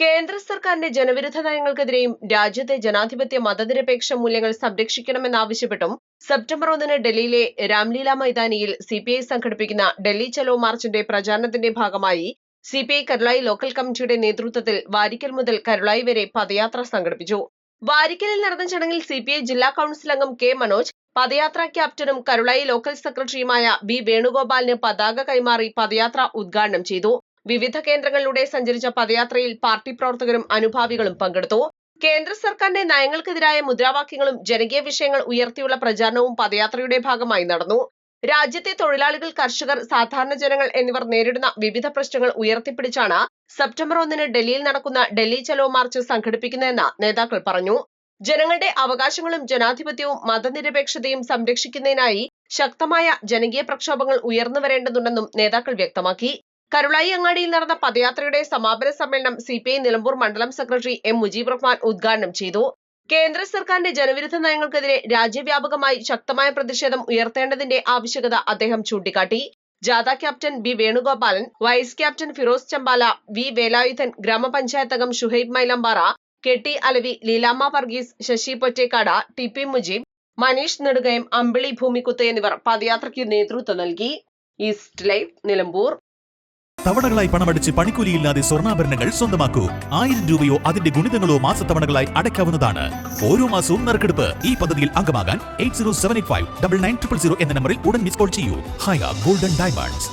കേന്ദ്ര സർക്കാരിന്റെ ജനവിരുദ്ധ നയങ്ങൾക്കെതിരെയും രാജ്യത്തെ ജനാധിപത്യ മതനിരപേക്ഷ മൂല്യങ്ങൾ സംരക്ഷിക്കണമെന്നാവശ്യപ്പെട്ടും സെപ്റ്റംബർ 1 ഡൽഹിയിലെ രാംലീല മൈതാനിയിൽ സിപിഐ സംഘടിപ്പിക്കുന്ന ഡൽഹി ചലോ മാർച്ചിന്റെ പ്രചാരണത്തിന്റെ ഭാഗമായി സിപിഐ കരുളായി ലോക്കൽ കമ്മിറ്റിയുടെ നേതൃത്വത്തിൽ വാരിക്കൽ മുതൽ കരുളായി വരെ പദയാത്ര സംഘടിപ്പിച്ചു. വാരിക്കലിൽ നടന്ന ചടങ്ങിൽ സിപിഐ ജില്ലാ കൌൺസിൽ അംഗം കെ മനോജ്, പദയാത്രാ ക്യാപ്റ്റനും കരുളായി ലോക്കൽ സെക്രട്ടറിയുമായ ബി വേണുഗോപാലിന് പതാക കൈമാറി പദയാത്ര ഉദ്ഘാടനം ചെയ്തു. വിവിധ കേന്ദ്രങ്ങളിലൂടെ സഞ്ചരിച്ച പദയാത്രയിൽ പാർട്ടി പ്രവർത്തകരും അനുഭാവികളും പങ്കെടുത്തു. കേന്ദ്ര സർക്കാരിന്റെ നയങ്ങൾക്കെതിരായ മുദ്രാവാക്യങ്ങളും ജനകീയ വിഷയങ്ങൾ ഉയർത്തിയുള്ള പ്രചാരണവും പദയാത്രയുടെ ഭാഗമായി നടന്നു. രാജ്യത്തെ തൊഴിലാളികൾ, കർഷകർ, സാധാരണ ജനങ്ങൾ എന്നിവർ നേരിടുന്ന വിവിധ പ്രശ്നങ്ങൾ ഉയർത്തിപ്പിടിച്ചാണ് സെപ്റ്റംബർ 1 ഡൽഹിയിൽ നടക്കുന്ന ഡൽഹി ചലോ മാർച്ച് സംഘടിപ്പിക്കുന്നതെന്ന് നേതാക്കൾ പറഞ്ഞു. ജനങ്ങളുടെ അവകാശങ്ങളും ജനാധിപത്യവും മതനിരപേക്ഷതയും സംരക്ഷിക്കുന്നതിനായി ശക്തമായ ജനകീയ പ്രക്ഷോഭങ്ങൾ ഉയർന്നുവരേണ്ടതുണ്ടെന്നും നേതാക്കൾ വ്യക്തമാക്കി. കരുളായി അങ്ങാടിയിൽ നടന്ന പദയാത്രയുടെ സമാപന സമ്മേളനം സിപിഐ നിലമ്പൂർ മണ്ഡലം സെക്രട്ടറി എം മുജീബ് റഹ്മാൻ ഉദ്ഘാടനം ചെയ്തു. കേന്ദ്ര സർക്കാരിന്റെ ജനവിരുദ്ധ നയങ്ങൾക്കെതിരെ രാജ്യവ്യാപകമായി ശക്തമായ പ്രതിഷേധം ഉയർത്തേണ്ടതിന്റെ ആവശ്യകത അദ്ദേഹം ചൂണ്ടിക്കാട്ടി. ജാഥ captain B Venugopalan, vice captain Firoz Chambala, V Velayudhan, ഗ്രാമപഞ്ചായത്ത് അംഗം Shuhaib Mailampara, K T Alavi, Leelamma Varghese, Sasi Pottekkad, T P Mujeeb, Manish Nedukayam, Ambili Bhoomikkuthu എന്നിവർ പദയാത്രയ്ക്ക് നേതൃത്വം നൽകി. East Live, Nilambur. തവണകളായി പണമടിച്ച് പണിക്കൂലിയില്ലാതെ സ്വർണ്ണാഭരണങ്ങൾ സ്വന്തമാക്കൂ. 1000 രൂപയോ അതിന്റെ ഗുണിതങ്ങളോ മാസത്തവണകളായി അടയ്ക്കാവുന്നതാണ്. ഓരോ മാസവും നറുക്കെടുപ്പ്. ഈ പദ്ധതിയിൽ അംഗമാകാൻ 8078599000 എന്ന നമ്പറിൽ ഉടൻ മിസ് കോൾ ചെയ്യൂ. ഹയ ഗോൾഡൻ ഡയമണ്ട്സ്.